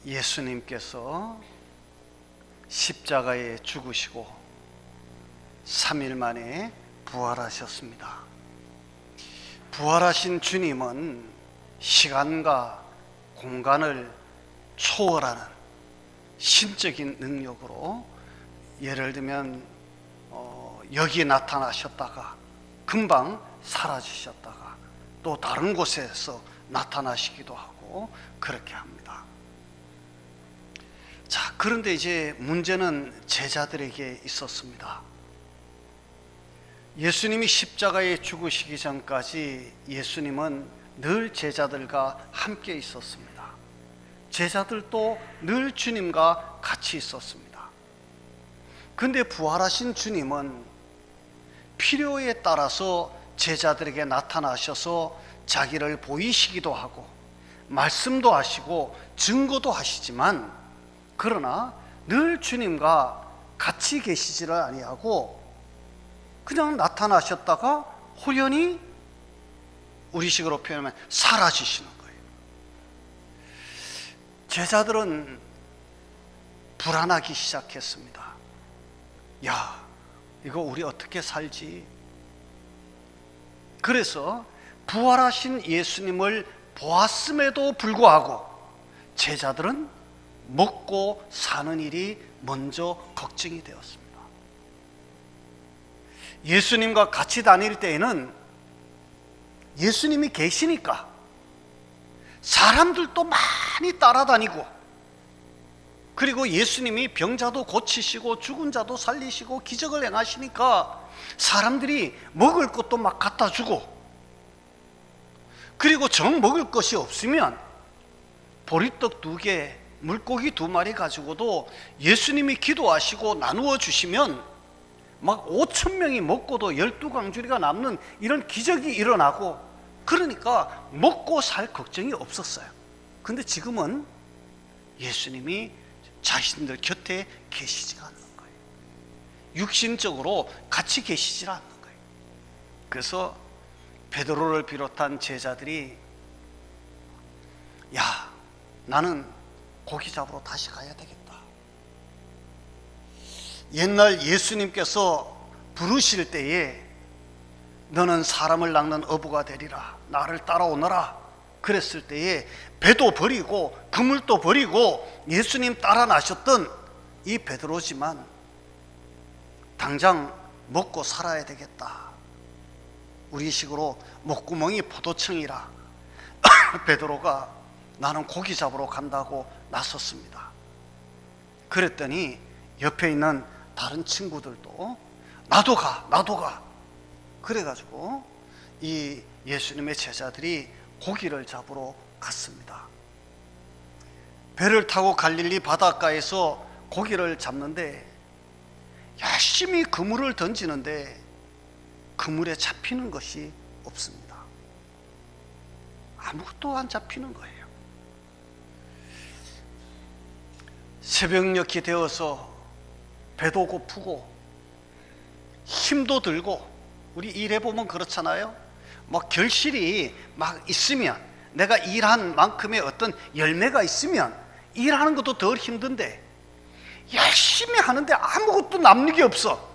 예수님께서 십자가에 죽으시고 3일 만에 부활하셨습니다. 부활하신 주님은 시간과 공간을 초월하는 신적인 능력으로, 예를 들면 여기 나타나셨다가 금방 사라지셨다가 또 다른 곳에서 나타나시기도 하고 그렇게 합니다. 자, 그런데 이제 문제는 제자들에게 있었습니다. 예수님이 십자가에 죽으시기 전까지 예수님은 늘 제자들과 함께 있었습니다. 제자들도 늘 주님과 같이 있었습니다. 그런데 부활하신 주님은 필요에 따라서 제자들에게 나타나셔서 자기를 보이시기도 하고 말씀도 하시고 증거도 하시지만, 그러나 늘 주님과 같이 계시지를 아니하고 그냥 나타나셨다가 호연히, 우리식으로 표현하면 사라지시는 거예요. 제자들은 불안하기 시작했습니다. 야, 이거 우리 어떻게 살지? 그래서 부활하신 예수님을 보았음에도 불구하고 제자들은 먹고 사는 일이 먼저 걱정이 되었습니다. 예수님과 같이 다닐 때에는 예수님이 계시니까 사람들도 많이 따라다니고, 그리고 예수님이 병자도 고치시고 죽은 자도 살리시고 기적을 행하시니까 사람들이 먹을 것도 막 갖다 주고, 그리고 정 먹을 것이 없으면 보리떡 2개, 물고기 2마리 가지고도 예수님이 기도하시고 나누어 주시면 막 5,000명이 먹고도 12광주리가 남는 이런 기적이 일어나고, 그러니까 먹고 살 걱정이 없었어요. 근데 지금은 예수님이 자신들 곁에 계시지가 않는 거예요. 육신적으로 같이 계시지 않는 거예요. 그래서 베드로를 비롯한 제자들이, 야, 나는 고기 잡으러 다시 가야 되겠다. 옛날 예수님께서 부르실 때에 너는 사람을 낚는 어부가 되리라, 나를 따라오너라 그랬을 때에 배도 버리고 그물도 버리고 예수님 따라 나셨던 이 베드로지만 당장 먹고 살아야 되겠다. 우리식으로 목구멍이 포도청이라 베드로가 나는 고기 잡으러 간다고 나섰습니다. 그랬더니 옆에 있는 다른 친구들도 나도 가 그래가지고 이 예수님의 제자들이 고기를 잡으러 갔습니다. 배를 타고 갈릴리 바닷가에서 고기를 잡는데 열심히 그물을 던지는데 그물에 잡히는 것이 없습니다. 아무것도 안 잡히는 거예요. 새벽녘이 되어서 배도 고프고 힘도 들고, 우리 일해보면 그렇잖아요. 막 결실이 막 있으면, 내가 일한 만큼의 어떤 열매가 있으면 일하는 것도 덜 힘든데 열심히 하는데 아무것도 남는 게 없어.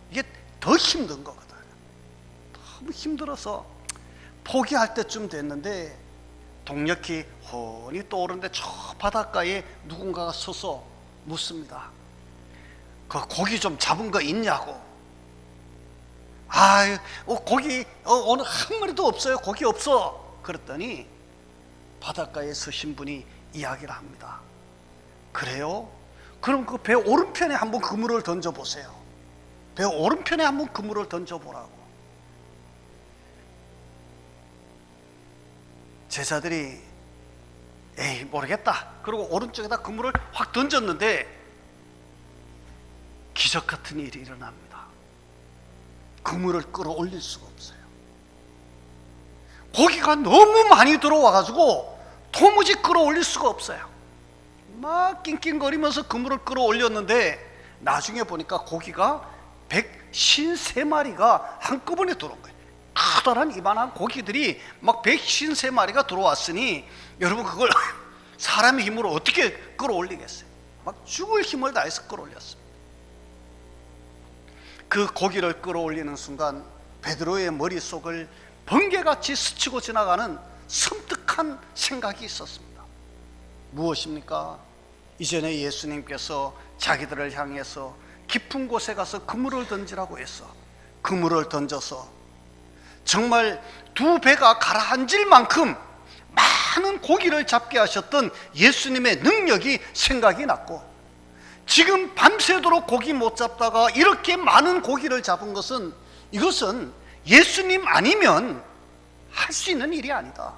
이게 더 힘든 거거든. 너무 힘들어서 포기할 때쯤 됐는데 동력이 훤히 떠오르는데 저 바닷가에 누군가가 서서 묻습니다. 그 고기 좀 잡은 거 있냐고. 고기 오늘 한 마리도 없어요. 고기 없어. 그랬더니 바닷가에 서신 분이 이야기를 합니다. 그래요? 그럼 그 배 오른편에 한번 그물을 던져보세요. 배 오른편에 한번 그물을 던져보라고. 제자들이 에이 모르겠다. 그리고 오른쪽에다 그물을 확 던졌는데 기적 같은 일이 일어납니다. 그물을 끌어올릴 수가 없어요. 고기가 너무 많이 들어와가지고 도무지 끌어올릴 수가 없어요. 막 낑낑거리면서 그물을 끌어올렸는데 나중에 보니까 고기가 153마리가 한꺼번에 들어온 거예요. 커다란 이만한 고기들이 막 153마리가 들어왔으니 여러분 그걸 사람의 힘으로 어떻게 끌어올리겠어요? 막 죽을 힘을 다해서 끌어올렸습니다. 그 고기를 끌어올리는 순간 베드로의 머릿속을 번개같이 스치고 지나가는 섬뜩한 생각이 있었습니다. 무엇입니까? 이전에 예수님께서 자기들을 향해서 깊은 곳에 가서 그물을 던지라고 해서 그물을 던져서 정말 두 배가 가라앉을 만큼 많은 고기를 잡게 하셨던 예수님의 능력이 생각이 났고, 지금 밤새도록 고기 못 잡다가 이렇게 많은 고기를 잡은 것은, 이것은 예수님 아니면 할 수 있는 일이 아니다,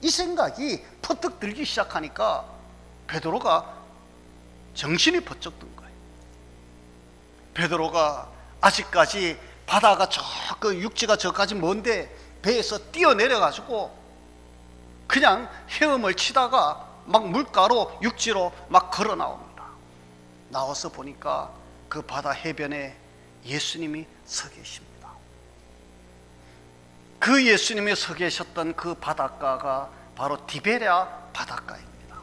이 생각이 퍼뜩 들기 시작하니까 베드로가 정신이 번쩍 든 거예요. 베드로가 아직까지 바다가 그 육지가 저까지 먼데 배에서 뛰어내려 가지고 그냥 헤엄을 치다가 막 물가로 육지로 막 걸어 나옵니다. 나와서 보니까 그 바다 해변에 예수님이 서 계십니다. 그 예수님이 서 계셨던 그 바닷가가 바로 디베랴 바닷가입니다.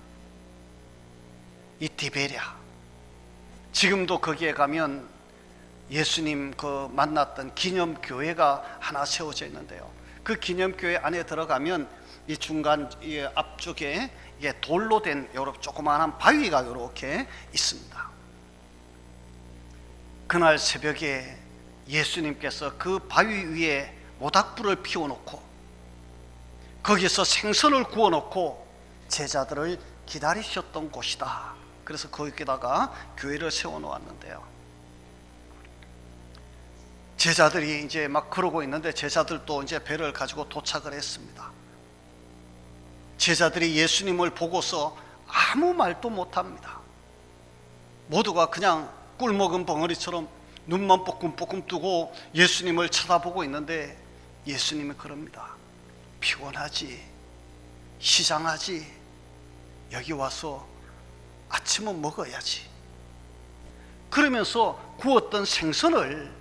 이 디베랴, 지금도 거기에 가면 예수님 그 만났던 기념교회가 하나 세워져 있는데요, 그 기념교회 안에 들어가면 이 중간 이 앞쪽에 이게 돌로 된 요렇게 조그마한 바위가 이렇게 있습니다. 그날 새벽에 예수님께서 그 바위 위에 모닥불을 피워놓고 거기서 생선을 구워놓고 제자들을 기다리셨던 곳이다. 그래서 거기다가 교회를 세워놓았는데요, 제자들이 이제 막 그러고 있는데 제자들도 이제 배를 가지고 도착을 했습니다. 제자들이 예수님을 보고서 아무 말도 못합니다. 모두가 그냥 꿀 먹은 벙어리처럼 눈만 뽀끔뽀끔 뜨고 예수님을 쳐다보고 있는데, 예수님이 그럽니다. 피곤하지? 시장하지? 여기 와서 아침은 먹어야지. 그러면서 구웠던 생선을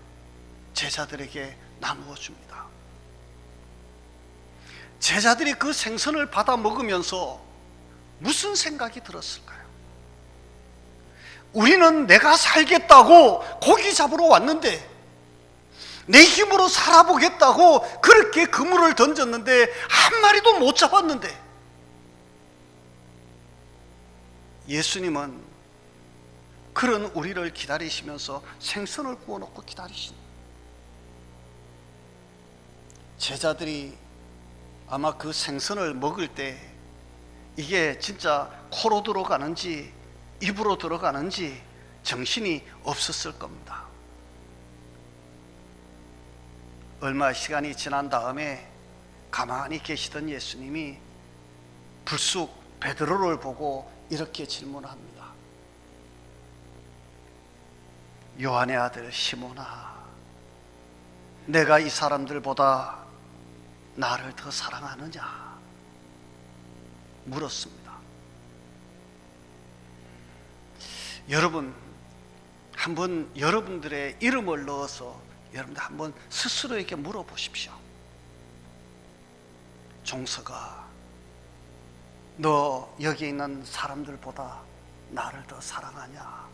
제자들에게 나누어 줍니다. 제자들이 그 생선을 받아 먹으면서 무슨 생각이 들었을까요? 우리는 내가 살겠다고 고기 잡으러 왔는데, 내 힘으로 살아보겠다고 그렇게 그물을 던졌는데 한 마리도 못 잡았는데, 예수님은 그런 우리를 기다리시면서 생선을 구워놓고 기다리신다. 제자들이 아마 그 생선을 먹을 때 이게 진짜 코로 들어가는지 입으로 들어가는지 정신이 없었을 겁니다. 얼마 시간이 지난 다음에 가만히 계시던 예수님이 불쑥 베드로를 보고 이렇게 질문합니다. 요한의 아들 시몬아, 내가 이 사람들보다 나를 더 사랑하느냐? 물었습니다. 여러분, 한번 여러분들의 이름을 넣어서 여러분들 한번 스스로에게 물어보십시오. 종서가, 너 여기 있는 사람들보다 나를 더 사랑하냐?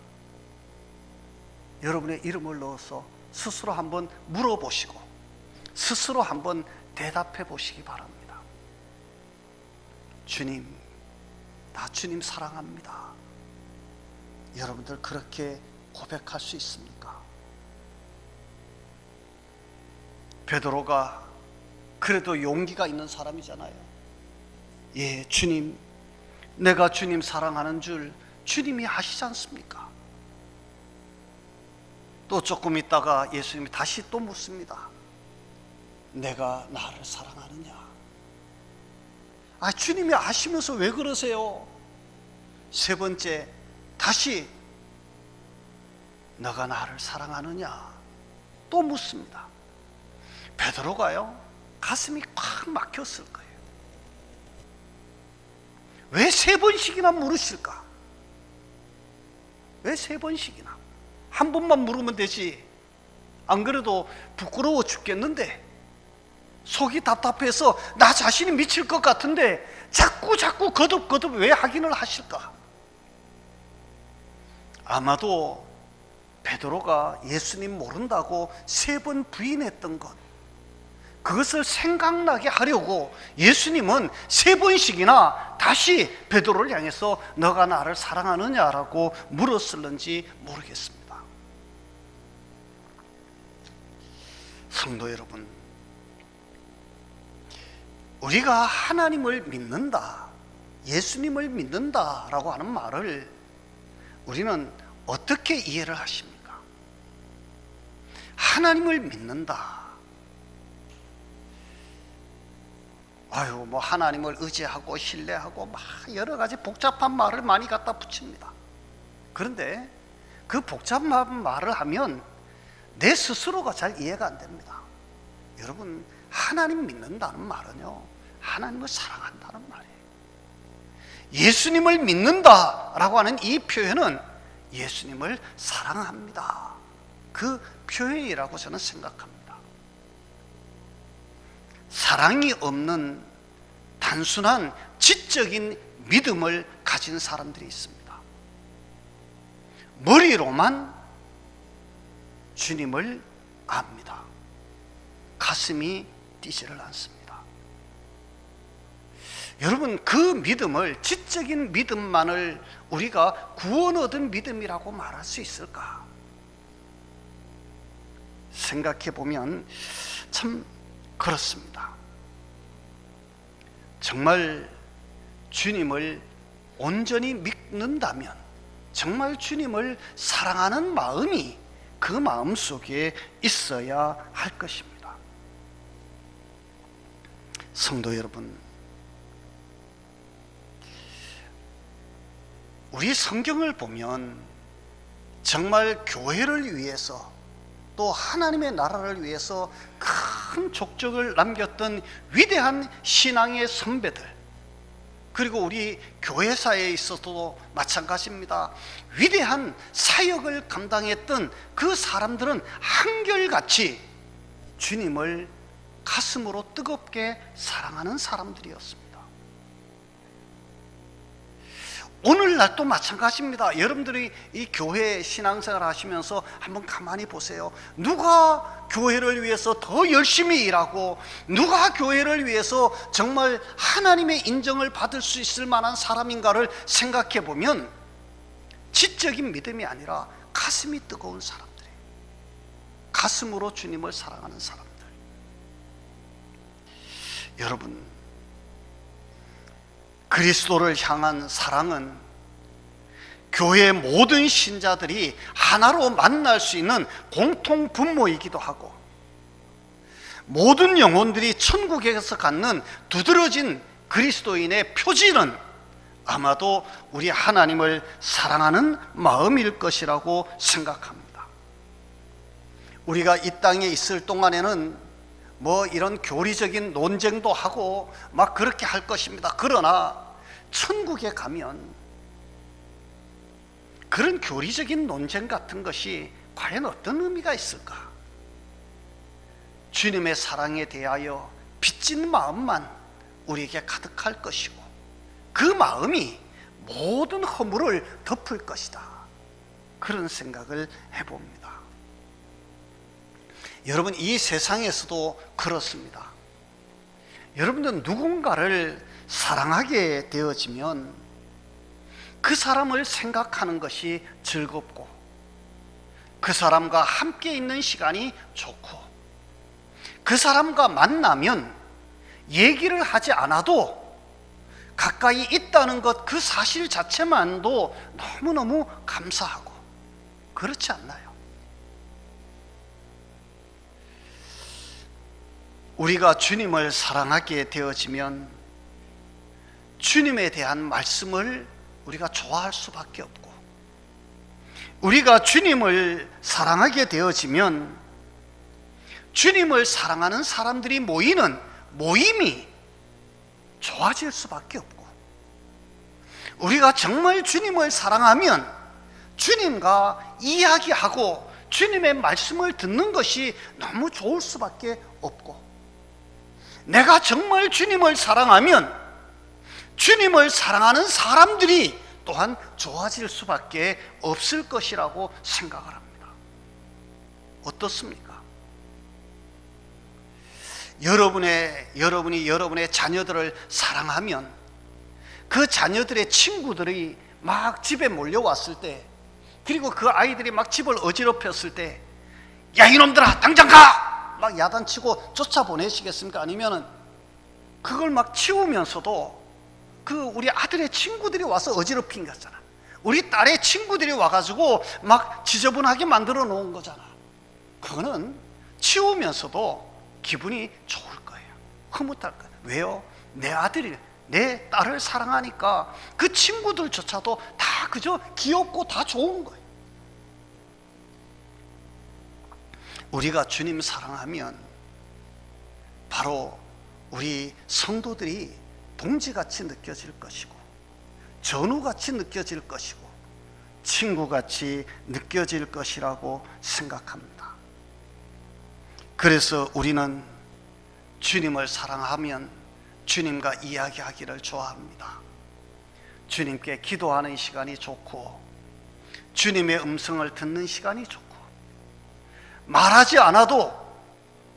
여러분의 이름을 넣어서 스스로 한번 물어보시고 스스로 한번 대답해 보시기 바랍니다. 주님, 나 주님 사랑합니다. 여러분들 그렇게 고백할 수 있습니까? 베드로가 그래도 용기가 있는 사람이잖아요. 예, 주님, 내가 주님 사랑하는 줄 주님이 아시지 않습니까? 또 조금 있다가 예수님이 다시 또 묻습니다. 내가 나를 사랑하느냐? 아, 주님이 아시면서 왜 그러세요? 세 번째, 다시 너가 나를 사랑하느냐? 또 묻습니다. 베드로가요, 가슴이 꽉 막혔을 거예요. 왜 세 번씩이나 물으실까? 왜 세 번씩이나? 한 번만 물으면 되지. 안 그래도 부끄러워 죽겠는데, 속이 답답해서 나 자신이 미칠 것 같은데 자꾸 거듭 왜 확인을 하실까? 아마도 베드로가 예수님 모른다고 3번 부인했던 것, 그것을 생각나게 하려고 예수님은 3번씩이나 다시 베드로를 향해서 너가 나를 사랑하느냐라고 물었을는지 모르겠습니다. 성도 여러분, 우리가 하나님을 믿는다, 예수님을 믿는다라고 하는 말을 우리는 어떻게 이해를 하십니까? 하나님을 믿는다, 뭐 하나님을 의지하고 신뢰하고 막 여러 가지 복잡한 말을 많이 갖다 붙입니다. 그런데 그 복잡한 말을 하면 내 스스로가 잘 이해가 안 됩니다. 여러분, 하나님 믿는다는 말은요, 하나님을 사랑한다는 말이에요. 예수님을 믿는다라고 하는 이 표현은 예수님을 사랑합니다, 그 표현이라고 저는 생각합니다. 사랑이 없는 단순한 지적인 믿음을 가진 사람들이 있습니다. 머리로만 주님을 압니다. 가슴이 뛰지를 않습니다. 여러분, 그 믿음을, 지적인 믿음만을 우리가 구원 얻은 믿음이라고 말할 수 있을까? 생각해 보면 참 그렇습니다. 정말 주님을 온전히 믿는다면, 정말 주님을 사랑하는 마음이 그 마음 속에 있어야 할 것입니다. 성도 여러분, 우리 성경을 보면 정말 교회를 위해서, 또 하나님의 나라를 위해서 큰 족적을 남겼던 위대한 신앙의 선배들, 그리고 우리 교회사에 있어서도 마찬가지입니다. 위대한 사역을 감당했던 그 사람들은 한결같이 주님을 가슴으로 뜨겁게 사랑하는 사람들이었습니다. 오늘날도 마찬가지입니다. 여러분들이 이 교회 신앙생활 하시면서 한번 가만히 보세요. 누가 교회를 위해서 더 열심히 일하고, 누가 교회를 위해서 정말 하나님의 인정을 받을 수 있을 만한 사람인가를 생각해 보면 지적인 믿음이 아니라 가슴이 뜨거운 사람들이에요. 가슴으로 주님을 사랑하는 사람들. 여러분, 그리스도를 향한 사랑은 교회의 모든 신자들이 하나로 만날 수 있는 공통 분모이기도 하고, 모든 영혼들이 천국에서 갖는 두드러진 그리스도인의 표지는 아마도 우리 하나님을 사랑하는 마음일 것이라고 생각합니다. 우리가 이 땅에 있을 동안에는 이런 교리적인 논쟁도 하고 막 그렇게 할 것입니다. 그러나 천국에 가면 그런 교리적인 논쟁 같은 것이 과연 어떤 의미가 있을까? 주님의 사랑에 대하여 빚진 마음만 우리에게 가득할 것이고, 그 마음이 모든 허물을 덮을 것이다, 그런 생각을 해봅니다. 여러분, 이 세상에서도 그렇습니다. 여러분들 누군가를 사랑하게 되어지면 그 사람을 생각하는 것이 즐겁고, 그 사람과 함께 있는 시간이 좋고, 그 사람과 만나면 얘기를 하지 않아도 가까이 있다는 것, 그 사실 자체만도 너무너무 감사하고, 그렇지 않나요? 우리가 주님을 사랑하게 되어지면 주님에 대한 말씀을 우리가 좋아할 수밖에 없고, 우리가 주님을 사랑하게 되어지면 주님을 사랑하는 사람들이 모이는 모임이 좋아질 수밖에 없고, 우리가 정말 주님을 사랑하면 주님과 이야기하고 주님의 말씀을 듣는 것이 너무 좋을 수밖에 없고, 내가 정말 주님을 사랑하면 주님을 사랑하는 사람들이 또한 좋아질 수밖에 없을 것이라고 생각을 합니다. 어떻습니까? 여러분이 여러분의 자녀들을 사랑하면 그 자녀들의 친구들이 막 집에 몰려왔을 때, 그리고 그 아이들이 막 집을 어지럽혔을 때, 야 이놈들아 당장 가! 막 야단치고 쫓아보내시겠습니까? 아니면은 그걸 막 치우면서도 그 우리 아들의 친구들이 와서 어지럽힌 거잖아. 우리 딸의 친구들이 와가지고 막 지저분하게 만들어 놓은 거잖아. 그거는 치우면서도 기분이 좋을 거예요. 흐뭇할 거예요. 왜요? 내 아들이, 내 딸을 사랑하니까 그 친구들조차도 다 그저 귀엽고 다 좋은 거예요. 우리가 주님 사랑하면 바로 우리 성도들이 동지같이 느껴질 것이고, 전우같이 느껴질 것이고, 친구같이 느껴질 것이라고 생각합니다. 그래서 우리는 주님을 사랑하면 주님과 이야기하기를 좋아합니다. 주님께 기도하는 시간이 좋고, 주님의 음성을 듣는 시간이 좋고, 말하지 않아도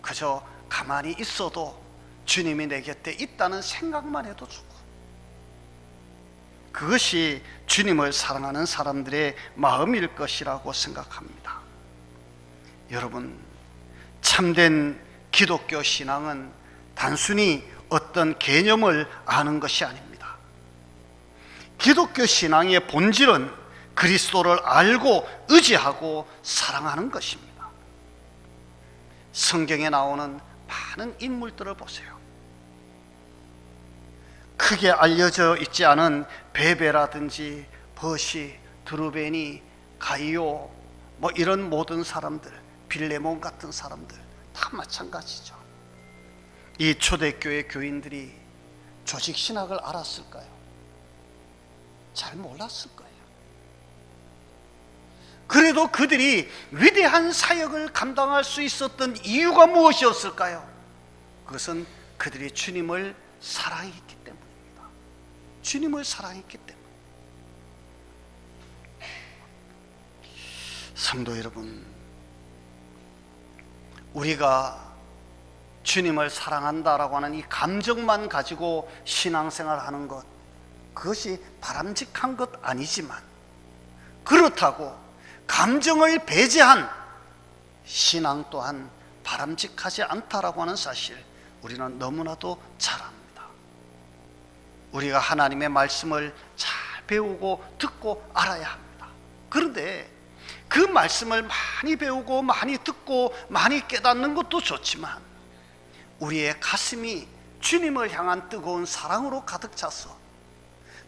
그저 가만히 있어도 주님이 내 곁에 있다는 생각만 해도 좋고, 그것이 주님을 사랑하는 사람들의 마음일 것이라고 생각합니다. 여러분, 참된 기독교 신앙은 단순히 어떤 개념을 아는 것이 아닙니다. 기독교 신앙의 본질은 그리스도를 알고 의지하고 사랑하는 것입니다. 성경에 나오는 많은 인물들을 보세요. 크게 알려져 있지 않은 베베라든지 버시, 드루베니, 가이오, 뭐 이런 모든 사람들, 빌레몬 같은 사람들 다 마찬가지죠. 이 초대교회 교인들이 조직신학을 알았을까요? 잘 몰랐을 거예요. 그래도 그들이 위대한 사역을 감당할 수 있었던 이유가 무엇이었을까요? 그것은 그들이 주님을 사랑했기 때문입니다. 주님을 사랑했기 때문에. 성도 여러분, 우리가 주님을 사랑한다라고 하는 이 감정만 가지고 신앙생활 하는 것, 그것이 바람직한 것 아니지만, 그렇다고 감정을 배제한 신앙 또한 바람직하지 않다라고 하는 사실, 우리는 너무나도 잘 압니다. 우리가 하나님의 말씀을 잘 배우고 듣고 알아야 합니다. 그런데 그 말씀을 많이 배우고 많이 듣고 많이 깨닫는 것도 좋지만, 우리의 가슴이 주님을 향한 뜨거운 사랑으로 가득 차서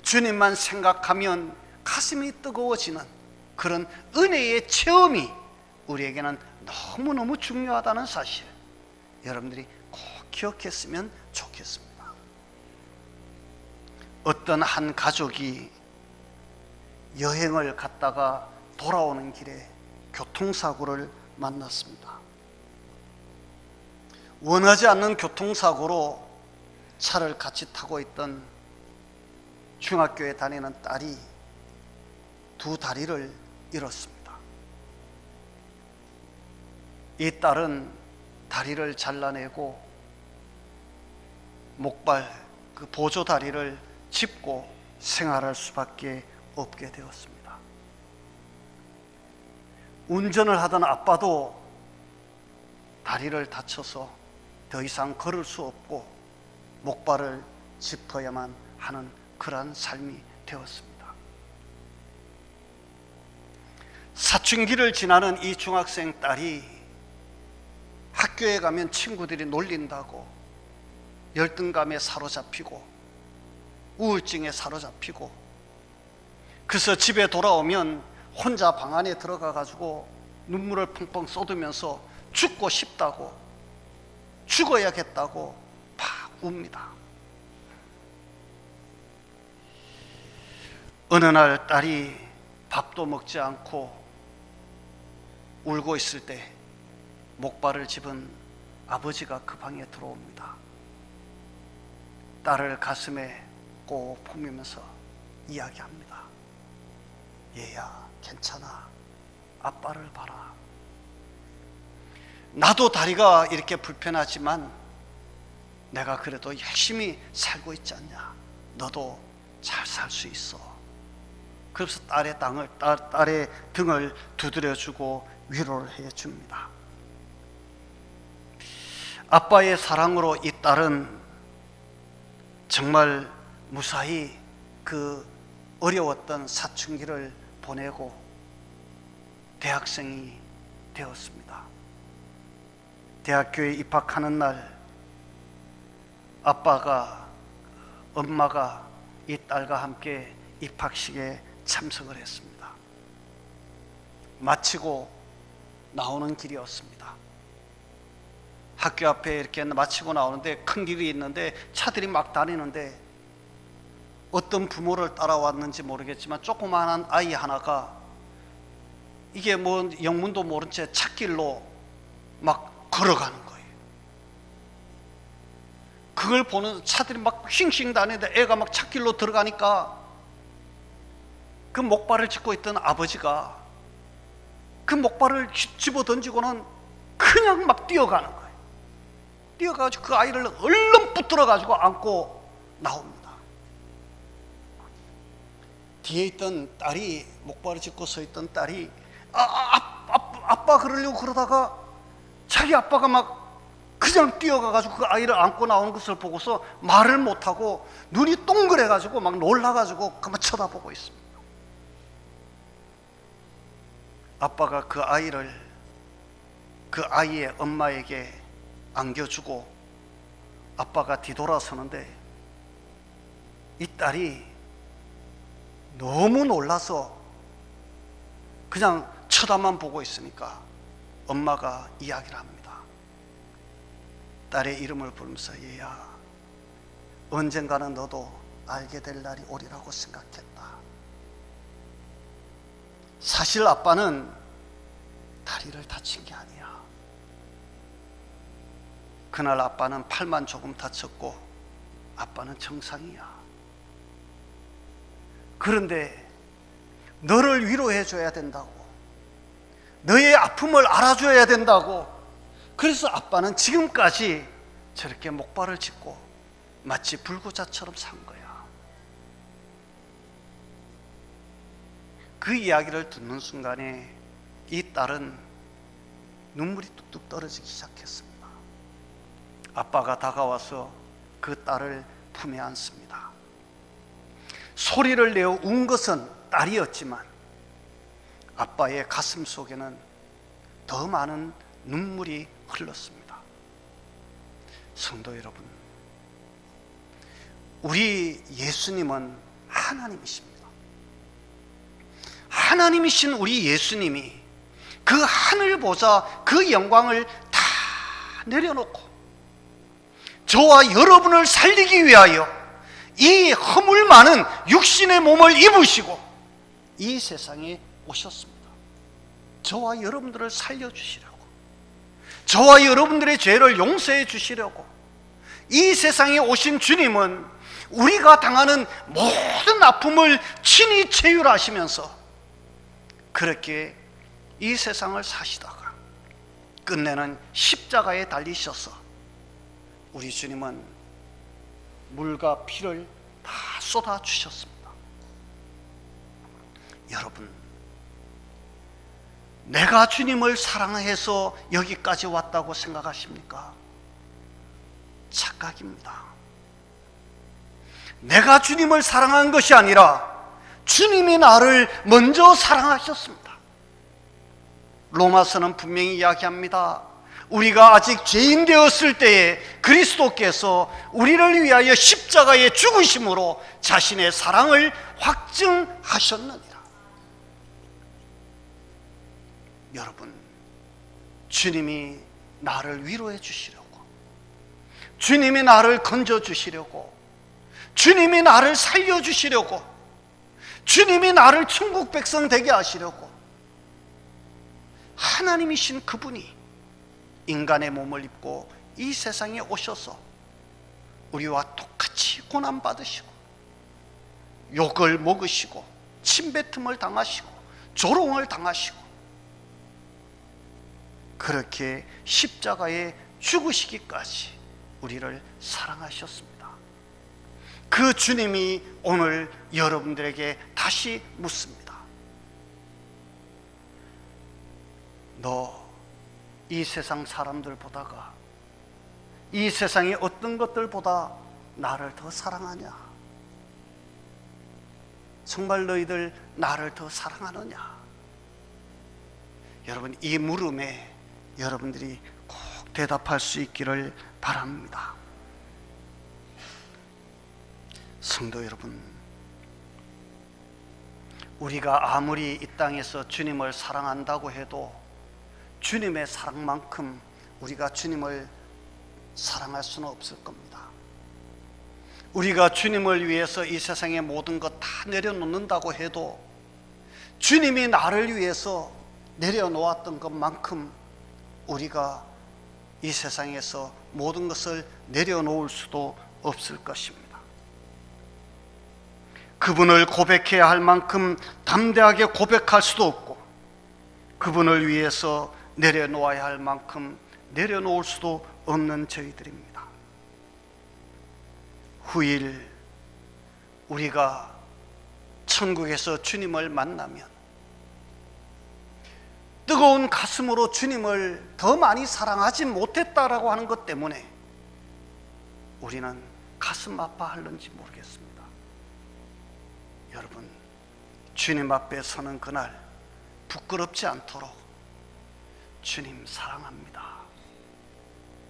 주님만 생각하면 가슴이 뜨거워지는 그런 은혜의 체험이 우리에게는 너무너무 중요하다는 사실, 여러분들이 꼭 기억했으면 좋겠습니다. 어떤 한 가족이 여행을 갔다가 돌아오는 길에 교통사고를 만났습니다. 원하지 않는 교통사고로 차를 같이 타고 있던 중학교에 다니는 딸이 두 다리를 잃었습니다. 이 딸은 다리를 잘라내고 목발, 그 보조 다리를 짚고 생활할 수밖에 없게 되었습니다. 운전을 하던 아빠도 다리를 다쳐서 더 이상 걸을 수 없고 목발을 짚어야만 하는 그러한 삶이 되었습니다. 사춘기를 지나는 이 중학생 딸이 학교에 가면 친구들이 놀린다고 열등감에 사로잡히고 우울증에 사로잡히고, 그래서 집에 돌아오면 혼자 방 안에 들어가 가지고 눈물을 펑펑 쏟으면서 죽고 싶다고, 죽어야겠다고 막 웁니다. 어느 날 딸이 밥도 먹지 않고 울고 있을 때 목발을 집은 아버지가 그 방에 들어옵니다. 딸을 가슴에 꼭 보면서 이야기합니다. 얘야, 괜찮아. 아빠를 봐라. 나도 다리가 이렇게 불편하지만 내가 그래도 열심히 살고 있지 않냐. 너도 잘 살 수 있어. 그래서 딸의 등을 두드려주고 위로를 해줍니다. 아빠의 사랑으로 이 딸은 정말 무사히 그 어려웠던 사춘기를 보내고 대학생이 되었습니다. 대학교에 입학하는 날 엄마가 이 딸과 함께 입학식에 참석을 했습니다. 마치고 나오는 길이었습니다. 학교 앞에 이렇게 마치고 나오는데 큰 길이 있는데 차들이 막 다니는데 어떤 부모를 따라왔는지 모르겠지만 조그마한 아이 하나가 이게 뭐 영문도 모른 채 찻길로 막 걸어가는 거예요. 그걸 보는 차들이 막 싱싱 다니는데 애가 막 찻길로 들어가니까 그 목발을 짚고 있던 아버지가 그 목발을 집어 던지고는 그냥 막 뛰어가는 거예요. 뛰어가지고 그 아이를 얼른 붙들어가지고 안고 나옵니다. 뒤에 있던 딸이, 목발을 짚고 서 있던 딸이 아빠 그러려고 그러다가 자기 아빠가 막 그냥 뛰어가가지고 그 아이를 안고 나오는 것을 보고서 말을 못하고 눈이 동그래가지고 막 놀라가지고 그만 쳐다보고 있습니다. 아빠가 그 아이의 엄마에게 안겨주고 아빠가 뒤돌아서는데 이 딸이 너무 놀라서 그냥 쳐다만 보고 있으니까 엄마가 이야기를 합니다. 딸의 이름을 부르면서 얘야, 언젠가는 너도 알게 될 날이 오리라고 생각했다. 사실 아빠는 다리를 다친 게 아니야. 그날 아빠는 팔만 조금 다쳤고 아빠는 정상이야. 그런데 너를 위로해 줘야 된다고, 너의 아픔을 알아줘야 된다고, 그래서 아빠는 지금까지 저렇게 목발을 짚고 마치 불구자처럼 산 거야. 그 이야기를 듣는 순간에 이 딸은 눈물이 뚝뚝 떨어지기 시작했습니다. 아빠가 다가와서 그 딸을 품에 안습니다. 소리를 내어 운 것은 딸이었지만 아빠의 가슴 속에는 더 많은 눈물이 흘렀습니다. 성도 여러분, 우리 예수님은 하나님이십니다. 하나님이신 우리 예수님이 그 하늘 보좌 그 영광을 다 내려놓고 저와 여러분을 살리기 위하여 이 허물 많은 육신의 몸을 입으시고 이 세상에 오셨습니다. 저와 여러분들을 살려주시려고, 저와 여러분들의 죄를 용서해 주시려고 이 세상에 오신 주님은 우리가 당하는 모든 아픔을 친히 체휼하시면서 그렇게 이 세상을 사시다가 끝내는 십자가에 달리셔서 우리 주님은 물과 피를 다 쏟아 주셨습니다. 여러분, 내가 주님을 사랑해서 여기까지 왔다고 생각하십니까? 착각입니다. 내가 주님을 사랑한 것이 아니라 주님이 나를 먼저 사랑하셨습니다. 로마서는 분명히 이야기합니다. 우리가 아직 죄인 되었을 때에 그리스도께서 우리를 위하여 십자가에 죽으심으로 자신의 사랑을 확증하셨느니라. 여러분, 주님이 나를 위로해 주시려고, 주님이 나를 건져 주시려고, 주님이 나를 살려 주시려고, 주님이 나를 천국 백성 되게 하시려고 하나님이신 그분이 인간의 몸을 입고 이 세상에 오셔서 우리와 똑같이 고난받으시고 욕을 먹으시고 침뱉음을 당하시고 조롱을 당하시고 그렇게 십자가에 죽으시기까지 우리를 사랑하셨습니다. 그 주님이 오늘 여러분들에게 다시 묻습니다. 너 이 세상 사람들보다가 이 세상의 어떤 것들보다 나를 더 사랑하냐? 정말 너희들 나를 더 사랑하느냐? 여러분, 이 물음에 여러분들이 꼭 대답할 수 있기를 바랍니다. 성도 여러분, 우리가 아무리 이 땅에서 주님을 사랑한다고 해도 주님의 사랑만큼 우리가 주님을 사랑할 수는 없을 겁니다. 우리가 주님을 위해서 이 세상의 모든 것 다 내려놓는다고 해도 주님이 나를 위해서 내려놓았던 것만큼 우리가 이 세상에서 모든 것을 내려놓을 수도 없을 것입니다. 그분을 고백해야 할 만큼 담대하게 고백할 수도 없고, 그분을 위해서 내려놓아야 할 만큼 내려놓을 수도 없는 저희들입니다. 후일 우리가 천국에서 주님을 만나면 뜨거운 가슴으로 주님을 더 많이 사랑하지 못했다라고 하는 것 때문에 우리는 가슴 아파할는지 모르겠습니다. 여러분, 주님 앞에 서는 그날 부끄럽지 않도록 주님 사랑합니다.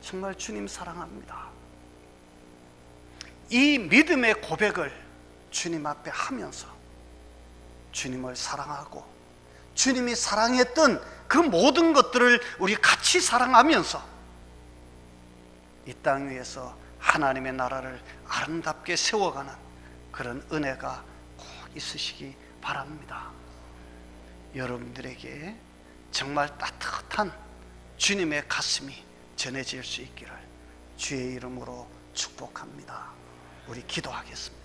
정말 주님 사랑합니다. 이 믿음의 고백을 주님 앞에 하면서 주님을 사랑하고 주님이 사랑했던 그 모든 것들을 우리 같이 사랑하면서 이 땅 위에서 하나님의 나라를 아름답게 세워가는 그런 은혜가 꼭 있으시기 바랍니다. 여러분들에게 정말 따뜻한 주님의 가슴이 전해질 수 있기를 주의 이름으로 축복합니다. 우리 기도하겠습니다.